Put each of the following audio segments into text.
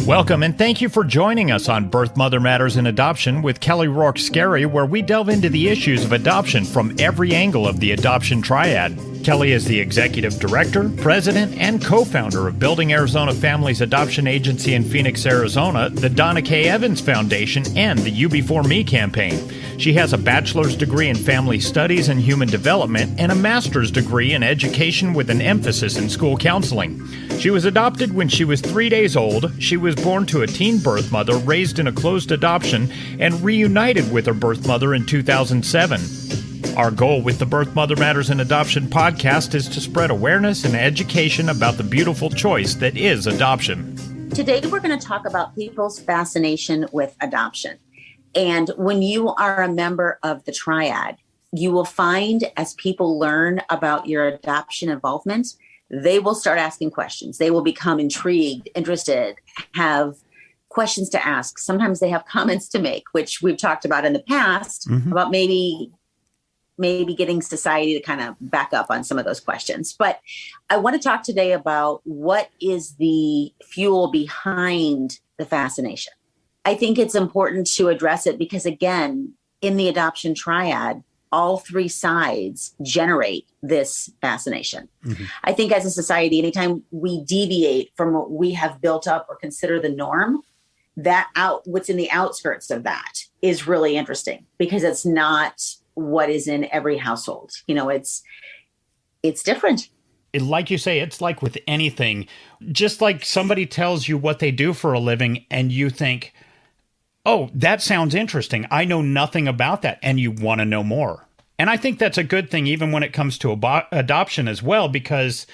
Welcome and thank you for joining us on Birth, Mother Matters, and Adoption with Kelly Rourke Scary, where we delve into the issues of adoption from every angle of the adoption triad. Kelly is the executive director, president, and co-founder of Building Arizona Families Adoption Agency in Phoenix, Arizona, the Donna K. Evans Foundation, and the You Before Me campaign. She has a bachelor's degree in family studies and human development and a master's degree in education with an emphasis in school counseling. She was adopted when she was 3 days old. She was born to a teen birth mother, raised in a closed adoption, and reunited with her birth mother in 2007. Our goal with the Birth, Mother Matters, and Adoption podcast is to spread awareness and education about the beautiful choice that is adoption. Today, we're going to talk about people's fascination with adoption. And when you are a member of the triad, you will find as people learn about your adoption involvement, they will start asking questions. They will become intrigued, interested, have questions to ask. Sometimes they have comments to make, which we've talked about in the past, about maybe getting society to kind of back up on some of those questions. But I want to talk today about what is the fuel behind the fascination. I think it's important to address it because, again, in the adoption triad, all three sides generate this fascination. I think as a society, anytime we deviate from what we have built up or consider the norm, what's in the outskirts of that is really interesting because it's not what is in every household. You know, it's different. Like you say, it's like with anything, just like somebody tells you what they do for a living and you think, oh, that sounds interesting. I know nothing about that. And you want to know more. And I think that's a good thing, even when it comes to adoption as well, because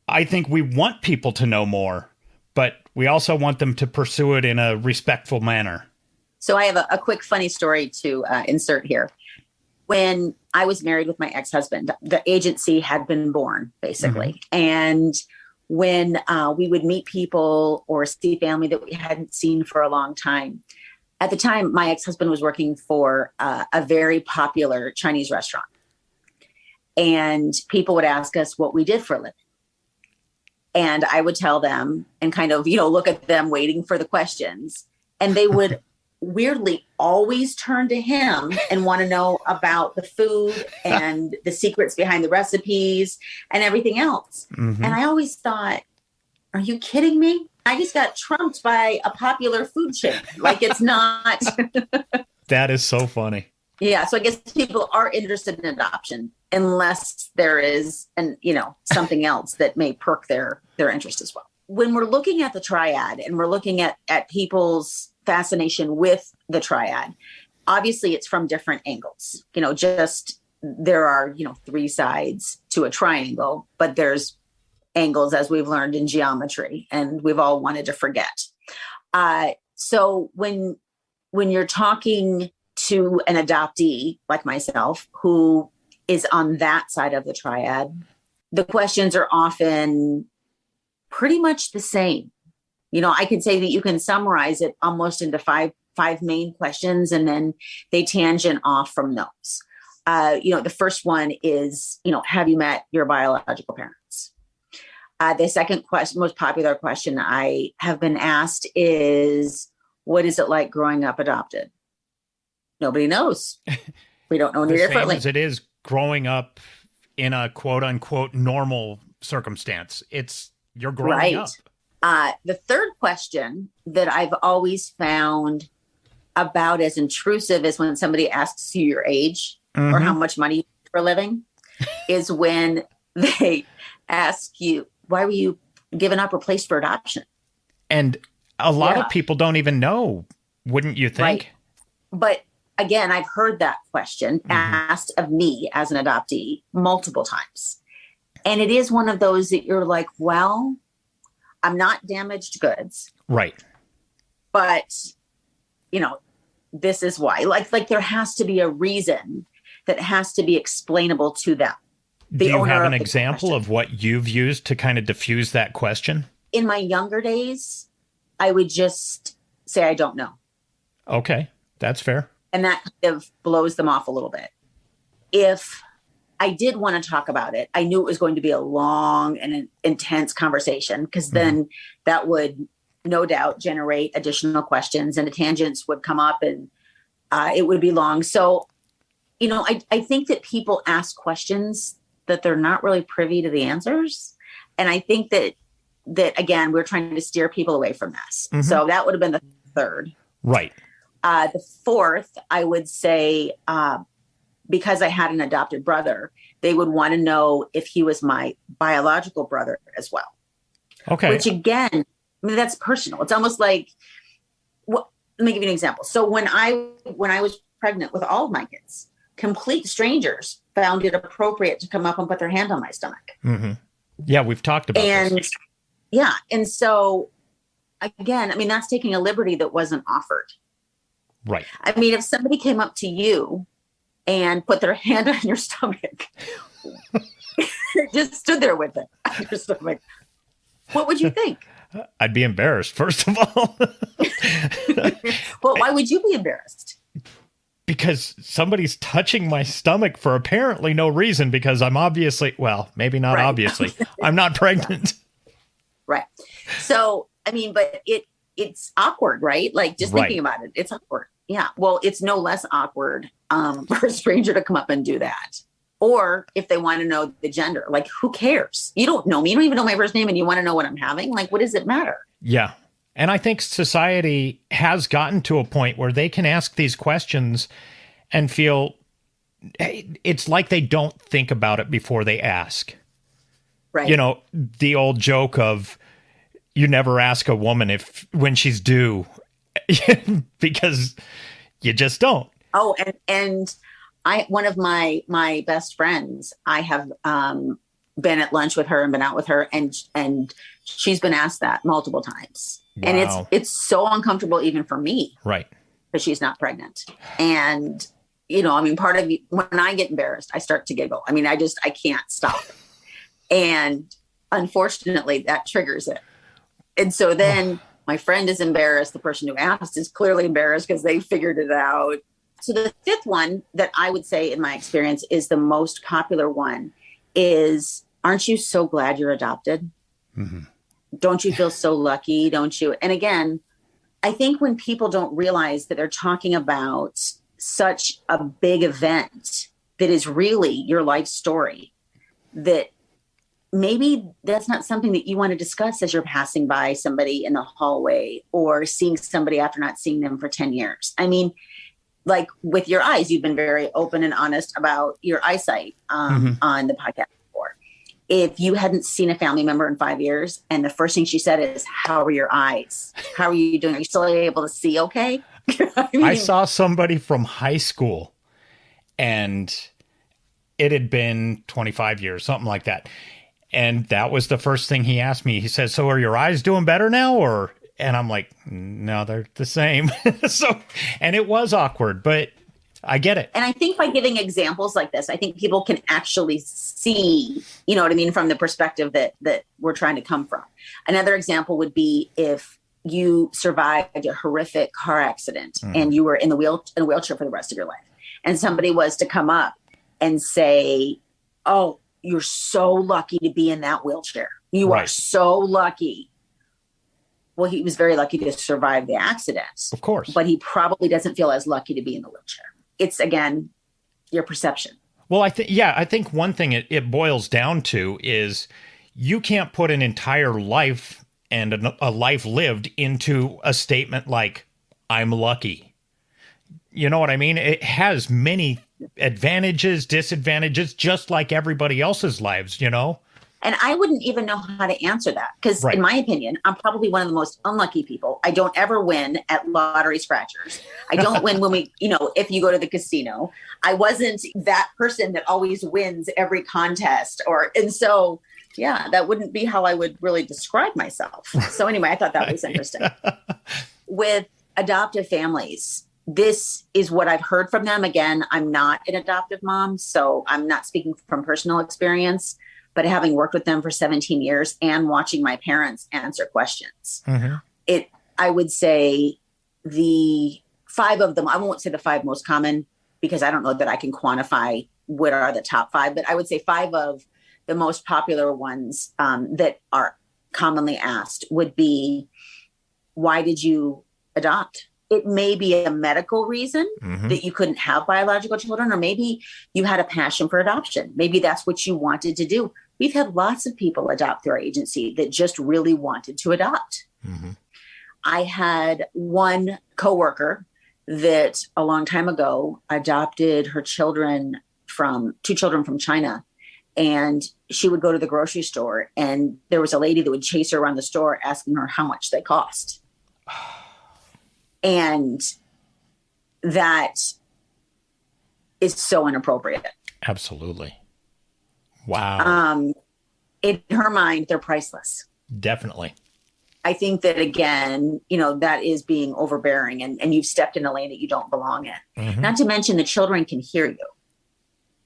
I think we want people to know more, but we also want them to pursue it in a respectful manner. So I have a quick funny story to insert here. When I was married with my ex-husband, the agency had been born, basically. And when we would meet people or see family that we hadn't seen for a long time, at the time, my ex-husband was working for a very popular Chinese restaurant. And people would ask us what we did for a living. And I would tell them and kind of, look at them waiting for the questions. And they would weirdly always turn to him and want to know about the food and the secrets behind the recipes and everything else. And I always thought, are you kidding me? I just got trumped by a popular food chain. Like, it's not. That is so funny. Yeah. So I guess people are interested in adoption unless there is something else that may perk their interest as well. When we're looking at the triad and we're looking at people's fascination with the triad, obviously it's from different angles. There are, three sides to a triangle, but there's angles, as we've learned in geometry, and we've all wanted to forget. So when you're talking to an adoptee like myself, who is on that side of the triad, the questions are often pretty much the same. I can say that you can summarize it almost into five main questions, and then they tangent off from those. The first one is, have you met your biological parents? The second question, most popular question I have been asked is, what is it like growing up adopted? Nobody knows. We don't know any differently. Same as it is growing up in a quote unquote normal circumstance. You're growing up. The third question that I've always found about as intrusive as when somebody asks you your age or how much money you make for a living is when they ask you, why were you given up or placed for adoption? And a lot of people don't even know, wouldn't you think? Right. But again, I've heard that question asked of me as an adoptee multiple times. And it is one of those that you're like, well, I'm not damaged goods. Right. But, this is why. Like there has to be a reason that has to be explainable to them. Do you have an example of what you've used to kind of diffuse that question? In my younger days, I would just say, I don't know. Okay, that's fair. And that kind of blows them off a little bit. If I did want to talk about it, I knew it was going to be a long and intense conversation, because then that would no doubt generate additional questions, and the tangents would come up, and it would be long. So, I think that people ask questions that they're not really privy to the answers. And I think that again, we're trying to steer people away from this. Mm-hmm. So that would have been the third. Right. The fourth, I would say, because I had an adopted brother, they would want to know if he was my biological brother as well. Okay. Which again, that's personal. It's almost like, let me give you an example. So when I was pregnant with all of my kids, complete strangers found it appropriate to come up and put their hand on my stomach. Mm-hmm. Yeah, we've talked about this. Yeah. And so again, that's taking a liberty that wasn't offered. Right. If somebody came up to you and put their hand on your stomach, just stood there with it on your stomach, what would you think? I'd be embarrassed, first of all. Well, why would you be embarrassed? Because somebody's touching my stomach for apparently no reason, because I'm obviously, well, maybe not right. Obviously, I'm not pregnant. Right. So, but it's awkward, right? Like just thinking about it, it's awkward. Yeah. Well, it's no less awkward for a stranger to come up and do that. Or if they want to know the gender, like, who cares? You don't know me. You don't even know my first name, and you want to know what I'm having. Like, what does it matter? Yeah. And I think society has gotten to a point where they can ask these questions and feel it's like they don't think about it before they ask. Right. The old joke of you never ask a woman when she's due because you just don't. Oh, and one of my best friends, I have been at lunch with her and been out with her, and she's been asked that multiple times. Wow. And it's so uncomfortable even for me. Right. Because she's not pregnant. And, part of me, when I get embarrassed, I start to giggle. I can't stop. And unfortunately, that triggers it. And so then my friend is embarrassed. The person who asked is clearly embarrassed because they figured it out. So the fifth one that I would say in my experience is the most popular one is, aren't you so glad you're adopted? Mm-hmm. Don't you feel so lucky? Don't you? And again, I think when people don't realize that they're talking about such a big event that is really your life story, that maybe that's not something that you want to discuss as you're passing by somebody in the hallway or seeing somebody after not seeing them for 10 years. Like with your eyes, you've been very open and honest about your eyesight on the podcast before. If you hadn't seen a family member in 5 years and the first thing she said is, how are your eyes? How are you doing? Are you still able to see okay? I saw somebody from high school and it had been 25 years, something like that. And that was the first thing he asked me. He said, so are your eyes doing better now? And I'm like, no, they're the same. And it was awkward, but I get it. And I think by giving examples like this, I think people can actually see, from the perspective that we're trying to come from. Another example would be if you survived a horrific car accident and you were in a wheelchair for the rest of your life, and somebody was to come up and say, oh, you're so lucky to be in that wheelchair. You are so lucky. Well, he was very lucky to survive the accident. Of course. But he probably doesn't feel as lucky to be in the wheelchair. It's, again, your perception. Well, I think one thing it boils down to is you can't put an entire life and a life lived into a statement like, I'm lucky. You know what I mean? It has many advantages, disadvantages, just like everybody else's lives, And I wouldn't even know how to answer that because, in my opinion, I'm probably one of the most unlucky people. I don't ever win at lottery scratchers. I don't win when if you go to the casino. I wasn't that person that always wins every contest. And so, that wouldn't be how I would really describe myself. So anyway, I thought that was interesting. With adoptive families, this is what I've heard from them. Again, I'm not an adoptive mom, so I'm not speaking from personal experience. But having worked with them for 17 years and watching my parents answer questions, I would say the 5 of them, I won't say the 5 most common because I don't know that I can quantify what are the top 5, but I would say 5 of the most popular ones that are commonly asked would be, why did you adopt? It may be a medical reason that you couldn't have biological children, or maybe you had a passion for adoption. Maybe that's what you wanted to do. We've had lots of people adopt through our agency that just really wanted to adopt. I had one coworker that a long time ago adopted her children from two children from China. And she would go to the grocery store, and there was a lady that would chase her around the store asking her how much they cost. And that is so inappropriate. Absolutely. Wow. In her mind, they're priceless. Definitely. I think that, again, that is being overbearing, and you've stepped in a lane that you don't belong in. Not to mention the children can hear you.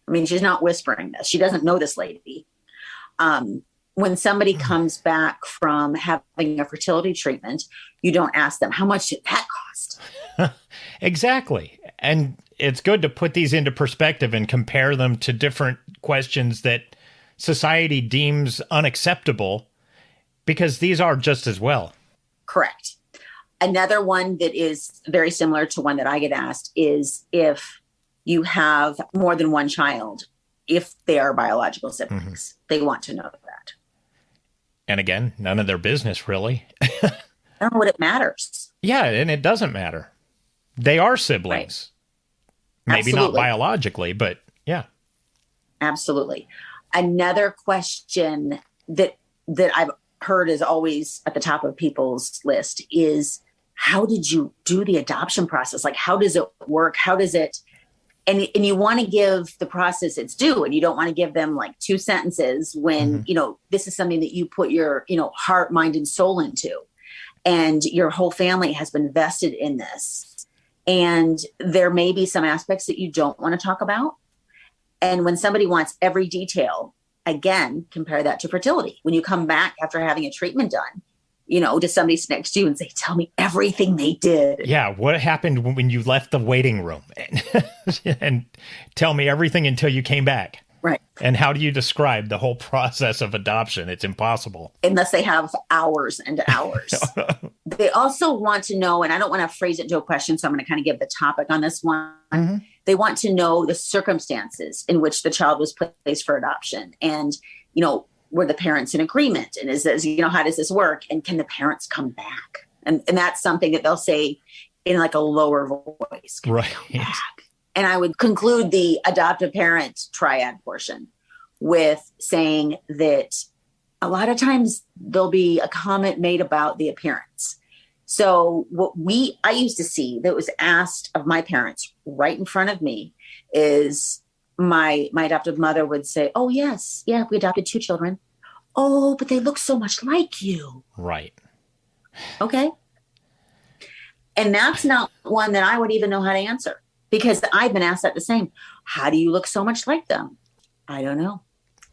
I mean, she's not whispering this. She doesn't know this lady. When somebody comes back from having a fertility treatment, you don't ask them, how much did that cost? Exactly. And it's good to put these into perspective and compare them to different questions that society deems unacceptable, because these are just as well. Correct. Another one that is very similar to one that I get asked is if you have more than one child, if they are biological siblings. They want to know that. And again, none of their business, really. I don't know what it matters. Yeah, and it doesn't matter. They are siblings. Right. Maybe not biologically, but yeah. Absolutely. Another question that I've heard is always at the top of people's list is, how did you do the adoption process? Like, how does it work? How does it... And you want to give the process its due, and you don't want to give them like 2 sentences when, this is something that you put your, heart, mind, and soul into, and your whole family has been vested in this. And there may be some aspects that you don't want to talk about. And when somebody wants every detail, again, compare that to fertility. When you come back after having a treatment done, does somebody sit next to you and say, tell me everything they did? Yeah. What happened when you left the waiting room? And tell me everything until you came back. Right. And how do you describe the whole process of adoption? It's impossible. Unless they have hours and hours. They also want to know, and I don't want to phrase it into a question, so I'm going to kind of give the topic on this one. They want to know the circumstances in which the child was placed for adoption. And, were the parents in agreement? And is this, how does this work? And can the parents come back? And that's something that they'll say in like a lower voice. Right. And I would conclude the adoptive parent triad portion with saying that a lot of times there'll be a comment made about the appearance. So what I used to see that was asked of my parents right in front of me is my adoptive mother would say, oh, yes. Yeah, we adopted 2 children. Oh, but they look so much like you. Right. Okay. And that's not one that I would even know how to answer, because I've been asked that the same. How do you look so much like them? I don't know.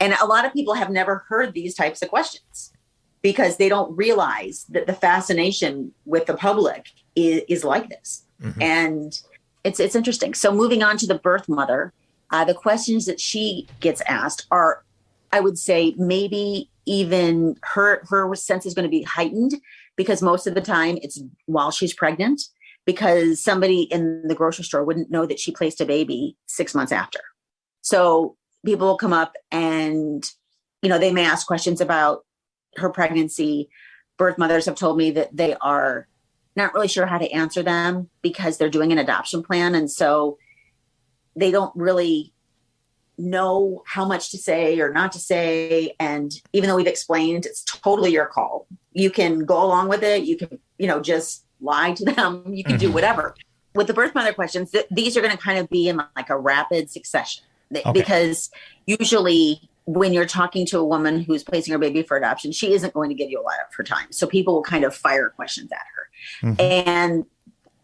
And a lot of people have never heard these types of questions because they don't realize that the fascination with the public is like this. And it's interesting. So moving on to the birth mother, the questions that she gets asked are, I would say, maybe even her sense is going to be heightened, because most of the time it's while she's pregnant, because somebody in the grocery store wouldn't know that she placed a baby 6 months after. So people will come up and, they may ask questions about her pregnancy. Birth mothers have told me that they are not really sure how to answer them because they're doing an adoption plan. And so they don't really know how much to say or not to say. And even though we've explained, it's totally your call. You can go along with it. You can, just lie to them. You can do whatever. With the birth mother questions, these are going to kind of be in like a rapid succession, because usually when you're talking to a woman who's placing her baby for adoption, she isn't going to give you a lot of her time. So people will kind of fire questions at her. And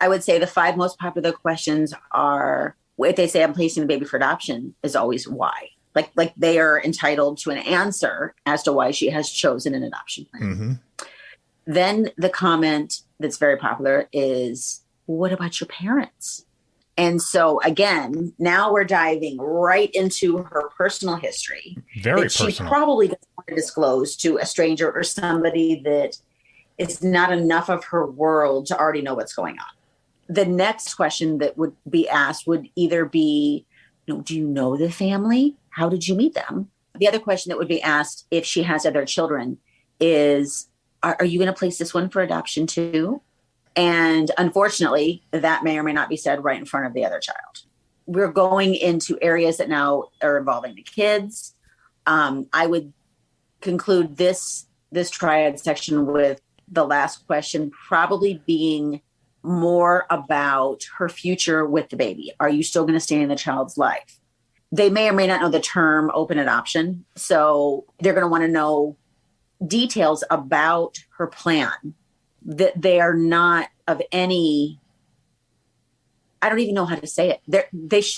I would say the 5 most popular questions are, if they say I'm placing the baby for adoption, is always why. Like they are entitled to an answer as to why she has chosen an adoption plan. Then the comment that's very popular is, what about your parents? And so again, now we're diving right into her personal history. Very that personal. She probably doesn't want to disclose to a stranger or somebody that It's not enough of her world to already know what's going on. The next question that would be asked would either be, do you know the family? How did you meet them? The other question that would be asked if she has other children is, are you going to place this one for adoption too? And unfortunately, that may or may not be said right in front of the other child. We're going into areas that now are involving the kids. I would conclude this triad section with the last question probably being more about her future with the baby. Are you still going to stay in the child's life? They may or may not know the term open adoption. So they're going to want to know details about her plan that they are not of any, I don't even know how to say it.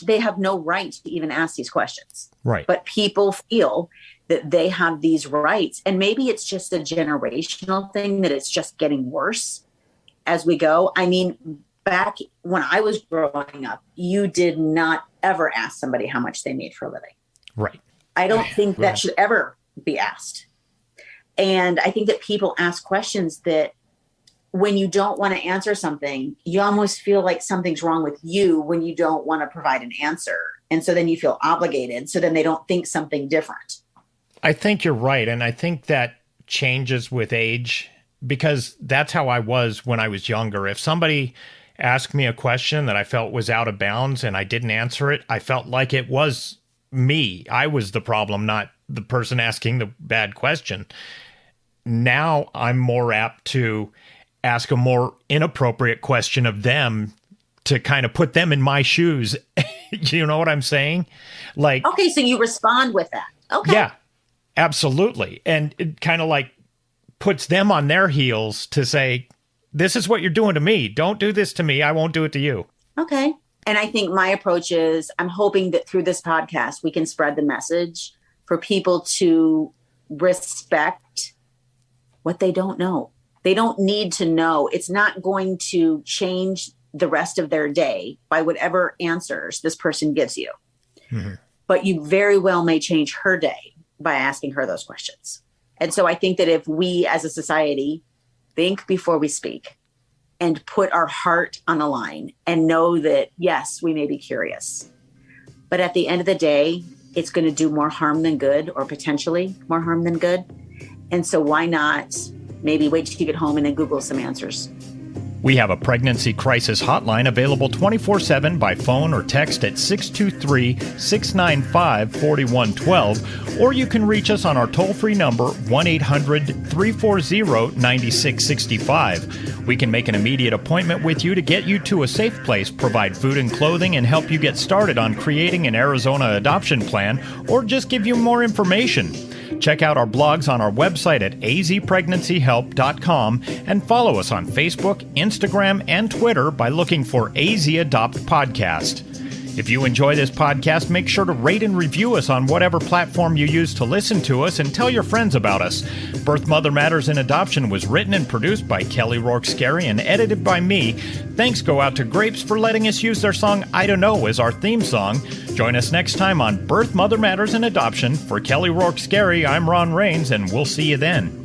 They have no right to even ask these questions. Right. But people feel that they have these rights. And maybe it's just a generational thing, that it's just getting worse as we go. I mean, back when I was growing up, you did not ever ask somebody how much they made for a living. Right. I don't think that should ever be asked. And I think that people ask questions that when you don't want to answer something, you almost feel like something's wrong with you when you don't want to provide an answer. And so then you feel obligated. So then they don't think something different. I think you're right. And I think that changes with age, because that's how I was when I was younger. If somebody asked me a question that I felt was out of bounds and I didn't answer it, I felt like it was me. I was the problem, not the person asking the bad question. Now I'm more apt to ask a more inappropriate question of them to kind of put them in my shoes. You know what I'm saying? Like, okay, so you respond with that. Okay. Yeah, absolutely. And it kind of like puts them on their heels to say, this is what you're doing to me. Don't do this to me. I won't do it to you. Okay. And I think my approach is, I'm hoping that through this podcast, we can spread the message for people to respect what they don't know. They don't need to know. It's not going to change the rest of their day by whatever answers this person gives you. Mm-hmm. But you very well may change her day by asking her those questions. And so I think that if we as a society think before we speak and put our heart on the line and know that, yes, we may be curious, but at the end of the day, it's going to do more harm than good, or potentially more harm than good. And so why not maybe wait till you get home and then Google some answers? We have a pregnancy crisis hotline available 24/7 by phone or text at 623-695-4112, or you can reach us on our toll-free number 1-800-340-9665. We can make an immediate appointment with you to get you to a safe place, provide food and clothing, and help you get started on creating an Arizona adoption plan, or just give you more information. Check out our blogs on our website at azpregnancyhelp.com and follow us on Facebook, Instagram, and Twitter by looking for AZ Adopt Podcast. If you enjoy this podcast, make sure to rate and review us on whatever platform you use to listen to us, and tell your friends about us. Birth Mother Matters in Adoption was written and produced by Kelly Rourke-Scary and edited by me. Thanks go out to Grapes for letting us use their song I Don't Know as our theme song. Join us next time on Birth Mother Matters in Adoption. For Kelly Rourke-Scary, I'm Ron Rains, and we'll see you then.